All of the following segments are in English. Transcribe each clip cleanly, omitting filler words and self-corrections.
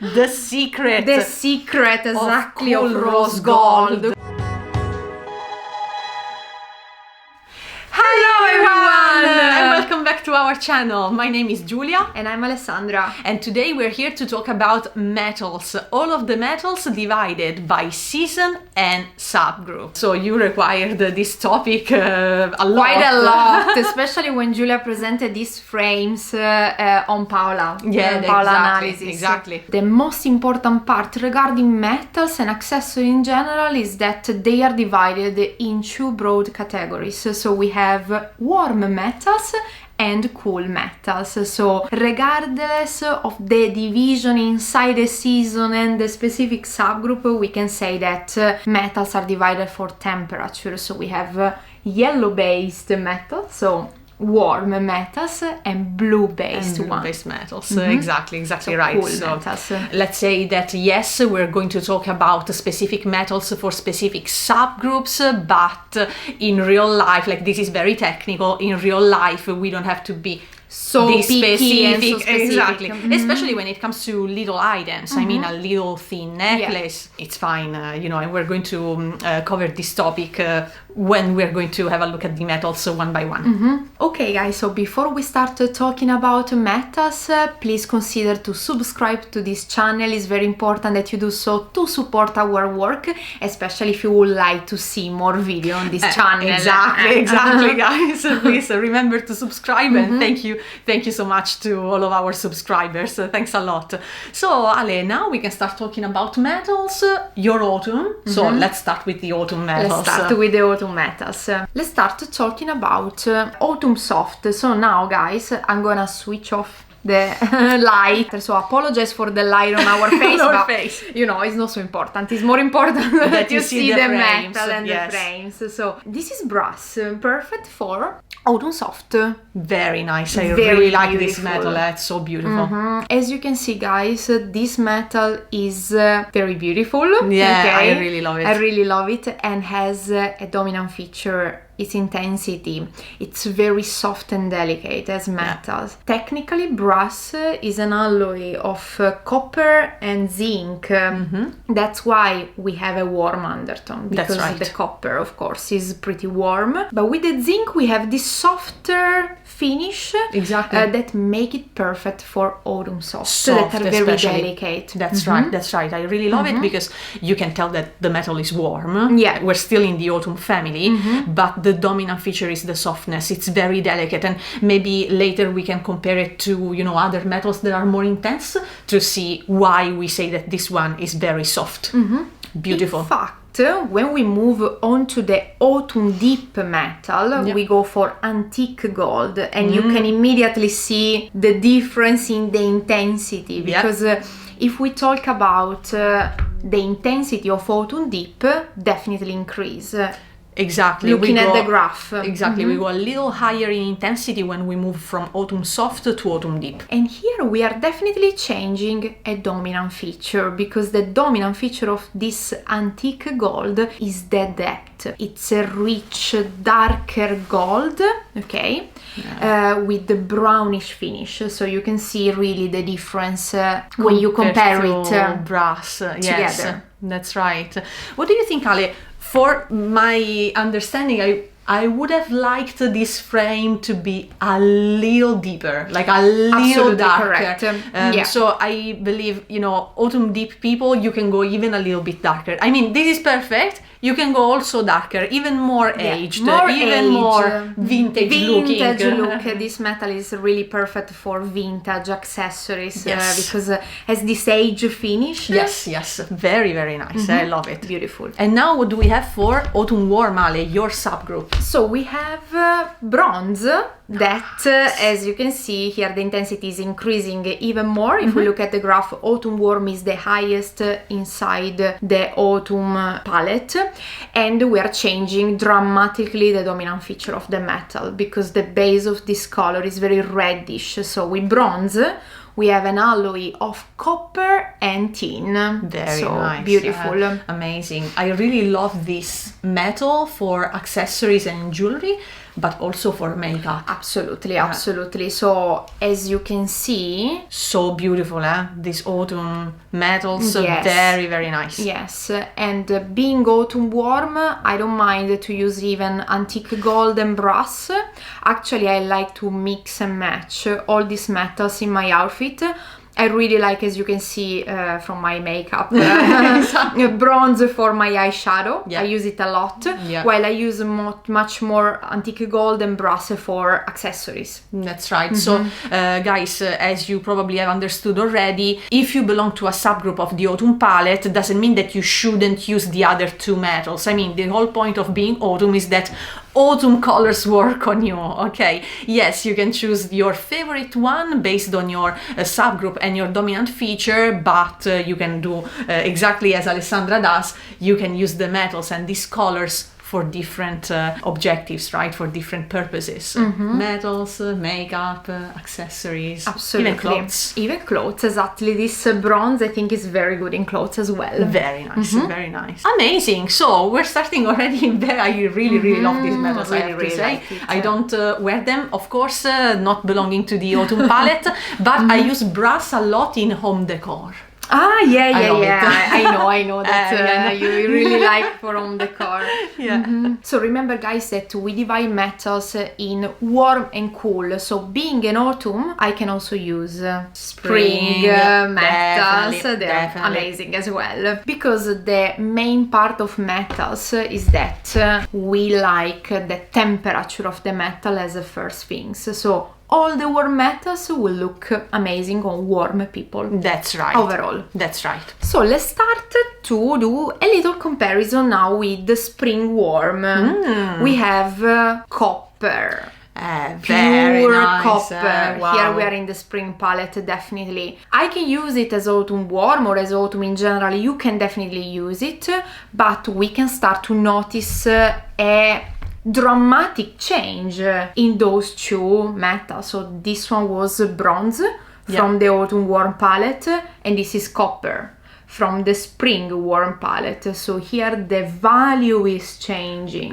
The secret. The secret, exactly, cool of rose gold. Hello everyone! And welcome back to our channel. My name is Giulia. And I'm Alessandra. And today we're here to talk about metals. All of the metals divided by season and subgroup. So you required this topic a lot. Quite a lot, especially when Giulia presented these frames on Paola. Yeah, Paola exactly, analysis. exactly. The most important part regarding metals and accessories in general is that they are divided in two broad categories. So we have warm metals and cool metals. So regardless of the division inside the season and the specific subgroup, we can say that metals are divided for temperature. So we have yellow based metals, so warm metals, and blue based ones. Blue-based metals, exactly so right. Cool so metals. Let's say that yes, we're going to talk about specific metals for specific subgroups, but in real life, like this is very technical, in real life we don't have to be so this picky and so specific, specific. exactly. Especially when it comes to little items. I mean, a little thin necklace, it's fine, and we're going to cover this topic when we're going to have a look at the metals one by one. Okay guys, so before we start talking about metals, please consider to subscribe to this channel. It's very important that you do so to support our work, especially if you would like to see more video on this channel. Exactly guys. Please remember to subscribe, and thank you so much to all of our subscribers. Thanks a lot. So Ale, now we can start talking about metals. Your autumn. So let's start with the autumn metals. Let's start with the autumn metals. Let's start talking about autumn soft. So now guys, I'm gonna switch off the light, so apologize for the light on our face, but it's not so important. It's more important that you see the frames, metal and the frames. So this is brass, perfect for autumn soft. Very nice. I Very really like beautiful. this metal. It's so beautiful. As you can see guys, this metal is very beautiful. Yeah, okay? I really love it. I really love it, and has a dominant feature, its intensity. It's very soft and delicate as metals. Technically, brass is an alloy of copper and zinc. That's why we have a warm undertone, because the copper, of course, is pretty warm. But with the zinc, we have this softer finish that make it perfect for autumn soft, that are very delicate. That's right. I really love it because you can tell that the metal is warm. Yeah, we're still in the autumn family, but the dominant feature is the softness. It's very delicate, and maybe later we can compare it to other metals that are more intense to see why we say that this one is very soft. Beautiful. In fact, when we move on to the autumn deep metal, we go for antique gold, and you can immediately see the difference in the intensity, because if we talk about the intensity of autumn deep, definitely increase. Exactly. Looking at the graph. Exactly. We go a little higher in intensity when we move from autumn soft to autumn deep. And here we are definitely changing a dominant feature, because the dominant feature of this antique gold is the depth. It's a rich, darker gold, okay, with the brownish finish. So you can see really the difference when you compare it brass. together. Yes, that's right. What do you think, Ale? For my understanding, I would have liked this frame to be a little deeper, like a little darker. Correct. So I believe, autumn deep people, you can go even a little bit darker. I mean, this is perfect. You can go also darker, even more aged, more vintage looking. Look. This metal is really perfect for vintage accessories because it has this age finish. Yes, very, very nice. I love it. Beautiful. And now what do we have for autumn warm, Ale, your subgroup? So we have bronze, that as you can see here, the intensity is increasing even more. If we look at the graph, autumn warm is the highest inside the autumn palette, and we are changing dramatically the dominant feature of the metal, because the base of this color is very reddish. So with bronze we have an alloy of copper and tin. Very nice. Beautiful. Amazing. I really love this metal for accessories and jewelry, but also for makeup. Absolutely. So as you can see, So beautiful, these autumn metals, Yes. very, very nice. yes, and being autumn warm, I don't mind to use even antique gold and brass. Actually, I like to mix and match all these metals in my outfit. I really like, as you can see from my makeup, bronze for my eyeshadow. Yeah. I use it a lot, Yeah. while I use much more antique gold and brass for accessories. That's right. So, guys, as you probably have understood already, if you belong to a subgroup of the autumn palette, doesn't mean that you shouldn't use the other two metals. I mean, the whole point of being autumn is that autumn colors work on you, okay? Yes, you can choose your favorite one based on your subgroup and your dominant feature, but you can do exactly as Alessandra does. You can use the metals and these colors for different objectives, right? For different purposes. Metals, makeup, accessories, Absolutely. even clothes. Even clothes, exactly. This bronze, I think, is very good in clothes as well. Very nice, very nice. Amazing. So we're starting already. I really love these metals. I have to say, like it. I don't wear them, of course, not belonging to the autumn palette, but I use brass a lot in home decor. Ah, yeah. love it. I know that you really like for home decor. Yeah. So remember, guys, that we divide metals in warm and cool. So being in autumn, I can also use spring metals. Definitely, They're definitely. amazing as well. Because the main part of metals is that we like the temperature of the metal as the first things. So all the warm metals will look amazing on warm people. That's right. Overall. That's right. So let's start to do a little comparison now with the spring warm. We have copper. Very Pure nice. copper. Wow. Here we are in the spring palette, definitely. I can use it as autumn warm or as autumn in general. You can definitely use it, but we can start to notice a dramatic change in those two metals. So this one was bronze from the autumn warm palette, and this is copper from the spring warm palette. So here the value is changing.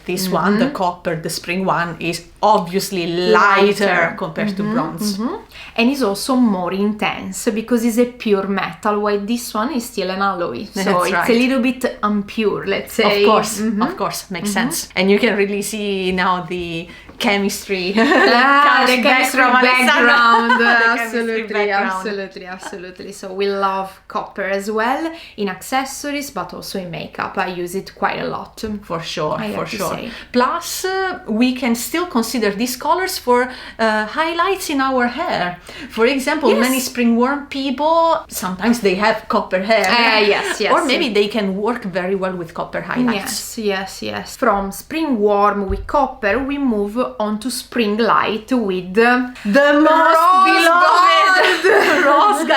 This one, the copper, the spring one, is obviously lighter compared to bronze. And is also more intense because it's a pure metal, while this one is still an alloy. So That's it's right. a little bit impure, let's say. Of course, makes sense. And you can really see now the chemistry. The chemistry background. chemistry Absolutely. So we love copper as well in accessories, but also in makeup. I use it quite a lot. For sure, I for have to sure. say. Plus, we can still consider these colors for highlights in our hair. For example, Yes. many spring warm people, sometimes they have copper hair. Yes. Or maybe they can work very well with copper highlights. Yes. From spring warm with copper, we move on to spring light with the most beloved rose gold.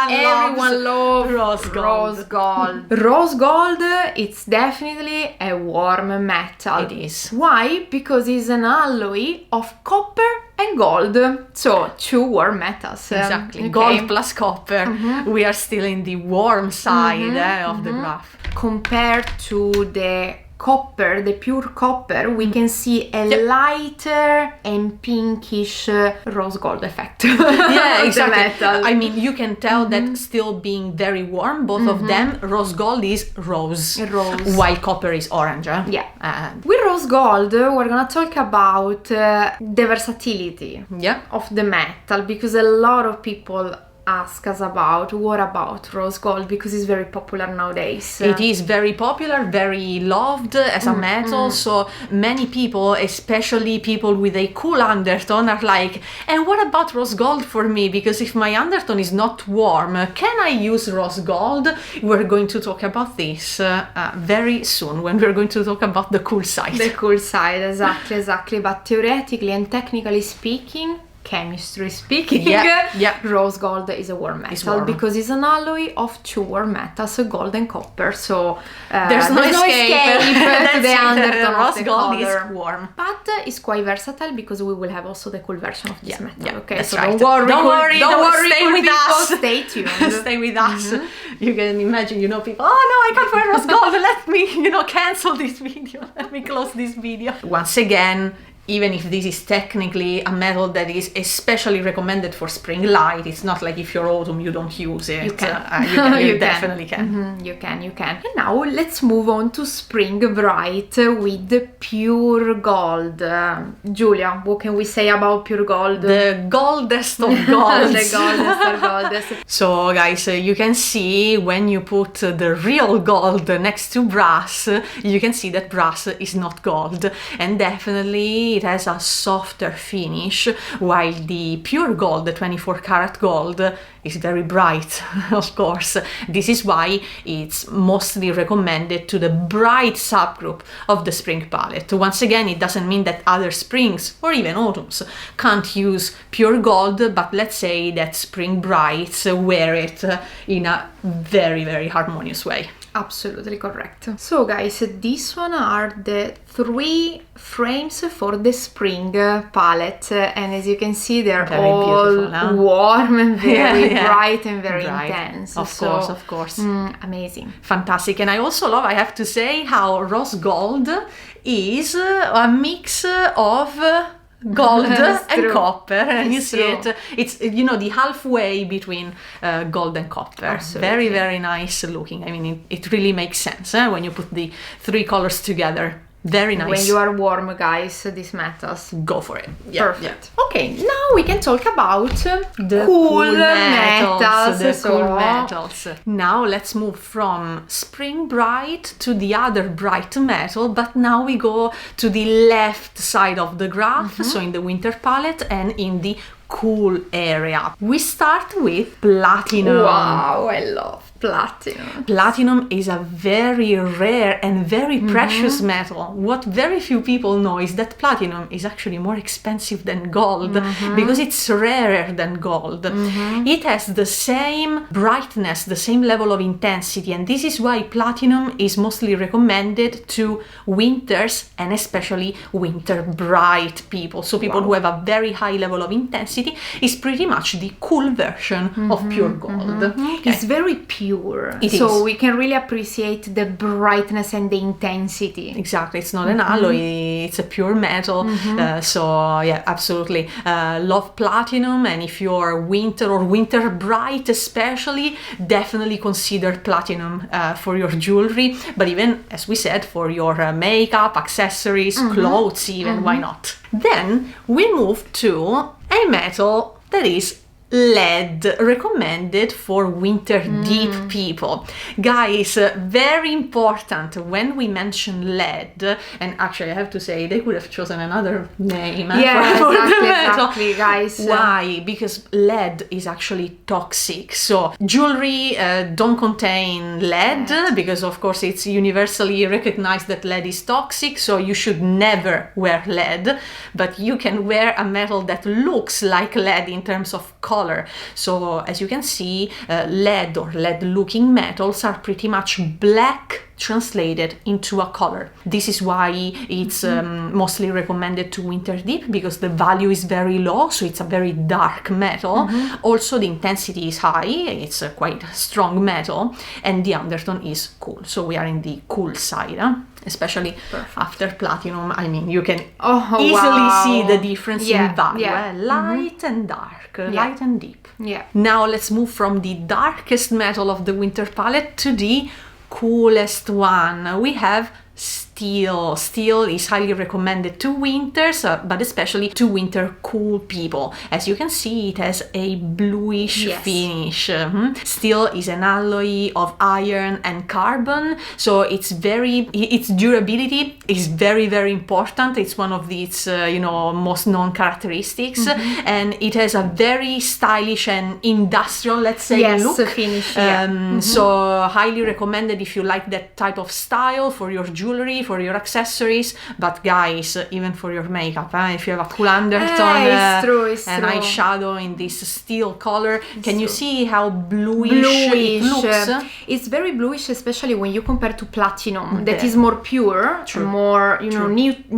Everyone loves rose gold. Rose gold, it's definitely a warm metal. It is. Why? Because it's an alloy of copper and gold. So two warm metals. Exactly. Okay. Gold plus copper. We are still in the warm side of the graph. Compared to the copper, the pure copper, we can see a lighter and pinkish rose gold effect. Yeah, The exactly. metal. I mean, you can tell that still being very warm, both of them. Rose gold is rose, while copper is orange. Yeah. With rose gold, we're gonna talk about the versatility of the metal, because a lot of people ask us about what about rose gold, because it's very popular nowadays. It is very popular, very loved as a metal. So many people, especially people with a cool undertone, are like, and what about rose gold for me? Because if my undertone is not warm, can I use rose gold? We're going to talk about this very soon, when we're going to talk about the cool side. The cool side, exactly. But theoretically and technically speaking, chemistry speaking, rose gold is a warm metal because it's an alloy of two warm metals, gold and copper. So there's no escape to the undertone of rose the gold color. is warm. But it's quite versatile because we will have also the cool version of this metal. Okay, that's so right. don't worry, stay cool with people, us. Stay tuned. Stay with us. You can imagine, people, oh no, I can't wear rose gold. Let me, cancel this video. Let me close this video. Once again, even if this is technically a metal that is especially recommended for spring light, it's not like if you're autumn you don't use it. You can. You definitely can. You can. And now let's move on to spring bright with pure gold. Julia, what can we say about pure gold? The goldest of golds. The goldest of goldest. So guys, you can see when you put the real gold next to brass, you can see that brass is not gold, and definitely it has a softer finish, while the pure gold, the 24 karat gold, is very bright, of course. This is why it's mostly recommended to the bright subgroup of the spring palette. Once again, it doesn't mean that other springs or even autumns can't use pure gold, but let's say that spring brights wear it in a very, very harmonious way. Absolutely correct. So guys, these one are the 3 frames for the spring palette, and as you can see, they're very all warm and very bright and very intense. Of course. Amazing. Fantastic. And I also love, I have to say, how rose gold is a mix of gold and copper, and you see it's the halfway between gold and copper. Absolutely. Very, very nice looking. I mean, it really makes sense when you put the 3 colors together. Very nice. When you are warm, guys, these metals, go for it. Perfect. Okay, now we can talk about the cool metals. Now let's move from spring bright to the other bright metal, but now we go to the left side of the graph, so in the winter palette and in the cool area. We start with platinum. Wow, I love platinum. Platinum is a very rare and very precious metal. What very few people know is that platinum is actually more expensive than gold because it's rarer than gold. It has the same brightness, the same level of intensity, and this is why platinum is mostly recommended to winters and especially winter bright people. So people who have a very high level of intensity is pretty much the cool version of pure gold. Okay. It's very pure. So we can really appreciate the brightness and the intensity. Exactly. It's not an alloy, it's a pure metal. So yeah, absolutely. Love platinum, and if you're winter or winter bright especially, definitely consider platinum for your jewelry, but even, as we said, for your makeup, accessories, clothes even, why not? Then we move to a metal that is lead, recommended for winter deep people. Guys, very important when we mention lead, and actually I have to say they could have chosen another name for the metal. Exactly, guys. Why? Because lead is actually toxic. So jewelry don't contain lead because of course it's universally recognized that lead is toxic, so you should never wear lead, but you can wear a metal that looks like lead in terms of color. So as you can see, lead or lead looking metals are pretty much black translated into a color. This is why it's mostly recommended to winter deep, because the value is very low, so it's a very dark metal. Also the intensity is high, it's a quite strong metal, and the undertone is cool, so we are in the cool side, especially after platinum. I mean, you can easily see the difference in value, light and dark, light and deep. Now let's move from the darkest metal of the winter palette to the coolest one. We have steel. Steel is highly recommended to winters, but especially to winter cool people. As you can see, it has a bluish finish. Steel is an alloy of iron and carbon, so its durability is very, very important. It's one of its most known characteristics, and it has a very stylish and industrial, let's say, look. Finish. So highly recommended if you like that type of style for your jewelry jewelry, for your accessories, but guys, even for your makeup, if you have a cool undertone it's true. and eyeshadow in this steel color, can you see how bluish it looks? It's very bluish, especially when you compare to platinum, that is more pure, more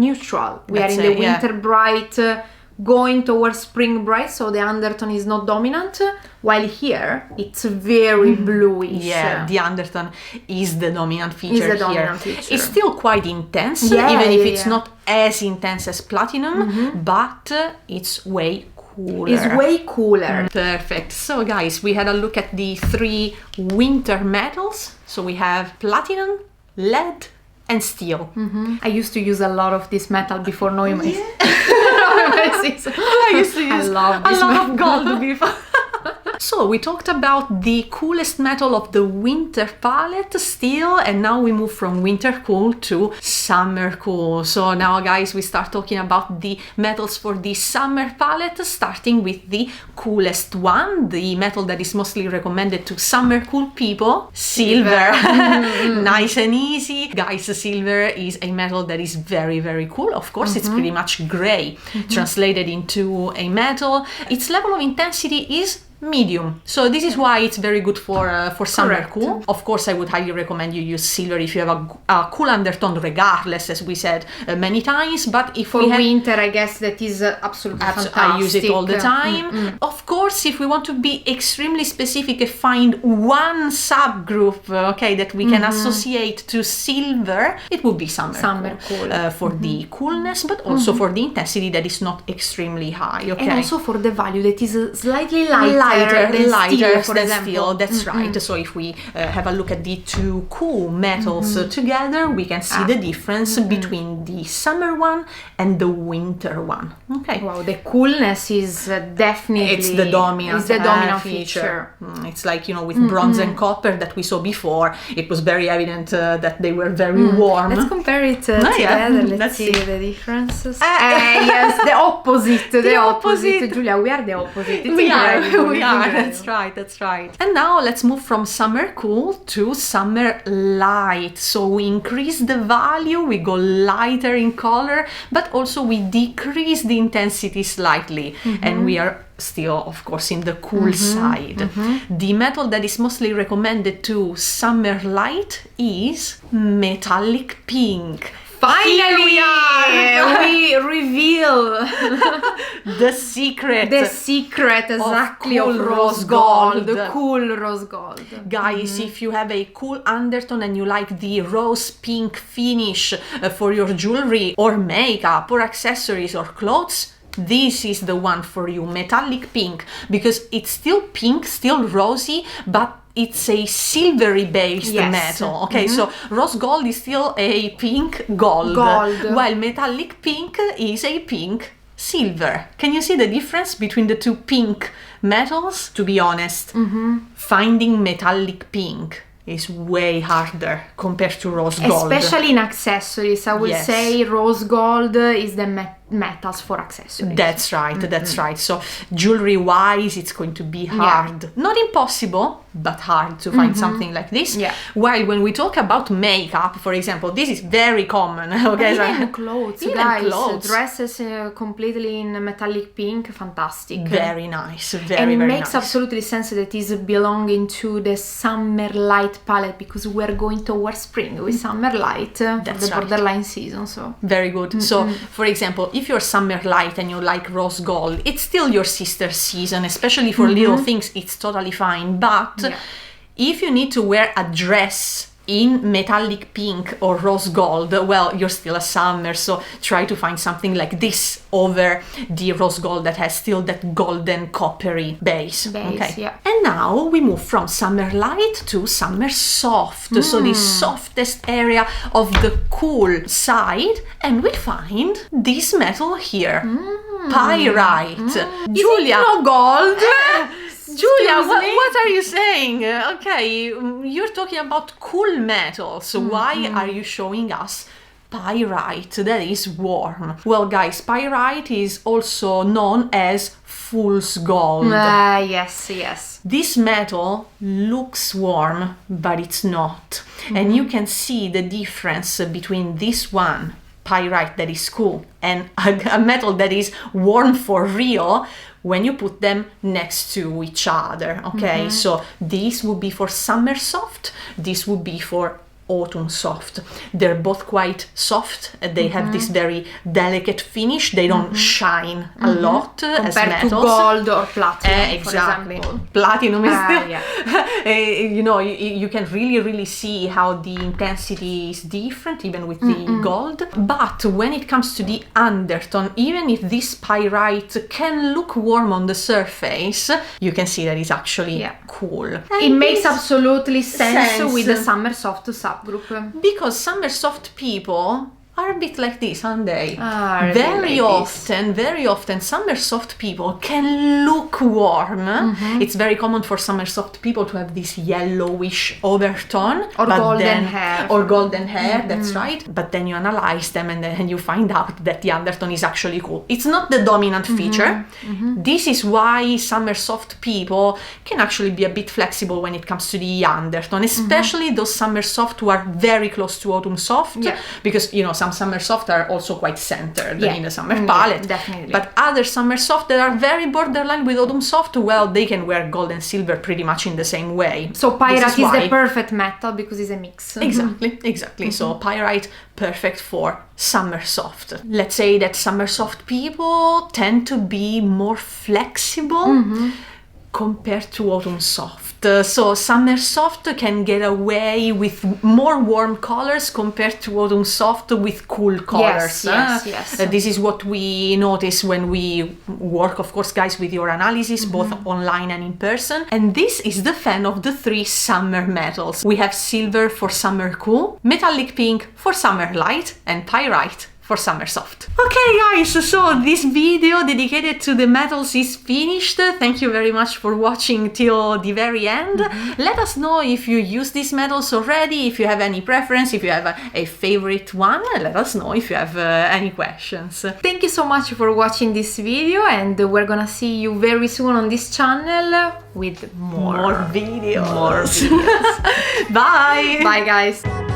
neutral. We are in the winter bright, going towards spring bright, so the undertone is not dominant, while here it's very bluish. Yeah, the undertone is the dominant feature here. It's still quite intense, even if it's not as intense as platinum, but it's way cooler. It's way cooler. Perfect. So guys, we had a look at the 3 winter metals. So we have platinum, lead, and steel. I used to use a lot of this metal before knowing my I used to use a lot of gold before. So we talked about the coolest metal of the winter palette, steel, and now we move from winter cool to summer cool. So now guys, we start talking about the metals for the summer palette, starting with the coolest one, the metal that is mostly recommended to summer cool people, silver. Nice and easy. Guys, silver is a metal that is very, very cool. Of course, it's pretty much gray, translated into a metal. Its level of intensity is medium, so this is why it's very good for summer cool. Of course, I would highly recommend you use silver if you have a cool undertone, regardless, as we said many times. But if for winter, I guess that is absolutely fantastic. I use it all the time. Of course, if we want to be extremely specific and find one subgroup, okay, that we can associate to silver, it would be summer cool. For the coolness, but also for the intensity that is not extremely high. Okay, and also for the value that is slightly lighter than steel. That's right. So if we have a look at the 2 cool metals together, we can see the difference between the summer one and the winter one. Okay. Wow, the coolness is definitely it's the dominant feature. It's like, you know, with bronze and copper that we saw before, it was very evident that they were very warm. Let's compare it together. Let's see the differences. Yes, the opposite. The opposite. Julia, we are the opposite. We are. That's right. And now let's move from summer cool to summer light. So we increase the value, we go lighter in color, but also we decrease the intensity slightly, and we are still, of course, in the cool side. The metal that is mostly recommended to summer light is metallic pink. Finally, we reveal the secret. Exactly of rose gold. The cool rose gold. Guys, if you have a cool undertone and you like the rose pink finish for your jewelry or makeup or accessories or clothes, this is the one for you, metallic pink, because it's still pink, still rosy, but it's a silvery based metal. Okay, so rose gold is still a pink gold, while metallic pink is a pink silver. Can you see the difference between the 2 pink metals? To be honest, finding metallic pink is way harder compared to rose gold. Especially in accessories. I would say rose gold is the metals for accessories. That's right. So jewelry wise, it's going to be hard. Not impossible, but hard to find something like this. While when we talk about makeup, for example, this is very common. Okay, even clothes, guys. Dresses completely in metallic pink, fantastic. Very nice. And it makes absolutely sense that it's belonging to the summer light palette, because we're going towards spring with summer light, the borderline season. So very good. So for example, if you're summer light and you like rose gold, it's still your sister season, especially for little things, it's totally fine. But if you need to wear a dress in metallic pink or rose gold, well, you're still a summer, so try to find something like this over the rose gold that has still that golden coppery base. Okay. And now we move from summer light to summer soft, so the softest area of the cool side, and we find this metal here, pyrite. Julia, no gold. Julia, what are you saying? Okay, you're talking about cool metals. Why are you showing us pyrite that is warm? Well, guys, pyrite is also known as fool's gold. Yes, yes. This metal looks warm, but it's not. And you can see the difference between this one, pyrite, that is cool, and a metal that is warm for real when you put them next to each other, okay? So this would be for summer soft, this would be for autumn soft. They're both quite soft. They have this very delicate finish. They don't shine a lot as Compared metals. to gold or platinum, Exactly. for example. Platinum is still, Yeah. you know, you can really see how the intensity is different even with the gold. But when it comes to the undertone, even if this pyrite can look warm on the surface, you can see that it's actually cool. It makes absolutely sense with the summer soft subgroup. Because summer soft people are a bit like this, aren't they? Really Very often summer soft people can look warm. It's very common for summer soft people to have this yellowish overtone Or golden hair. Or golden hair, that's right. But then you analyze them and then you find out that the undertone is actually cool. It's not the dominant feature. This is why summer soft people can actually be a bit flexible when it comes to the undertone, especially those summer soft who are very close to autumn soft, because you know some summer soft are also quite centered in the summer palette. Definitely. But other summer soft that are very borderline with autumn soft, well, they can wear gold and silver pretty much in the same way. So pyrite is the perfect metal because it's a mix. Exactly. So pyrite, perfect for summer soft. Let's say that summer soft people tend to be more flexible compared to autumn soft. So summer soft can get away with more warm colors compared to autumn soft with cool colors. Yes. This is what we notice when we work, of course, guys, with your analysis, both online and in person. And this is the fan of the three summer metals. We have silver for summer cool, metallic pink for summer light, and pyrite for summer soft. Okay guys, so this video dedicated to the metals is finished. Thank you very much for watching till the very end. Let us know if you use these metals already, if you have any preference, if you have a favorite one. Let us know if you have any questions. Thank you so much for watching this video, and we're gonna see you very soon on this channel with more videos. Bye! Bye! Bye guys!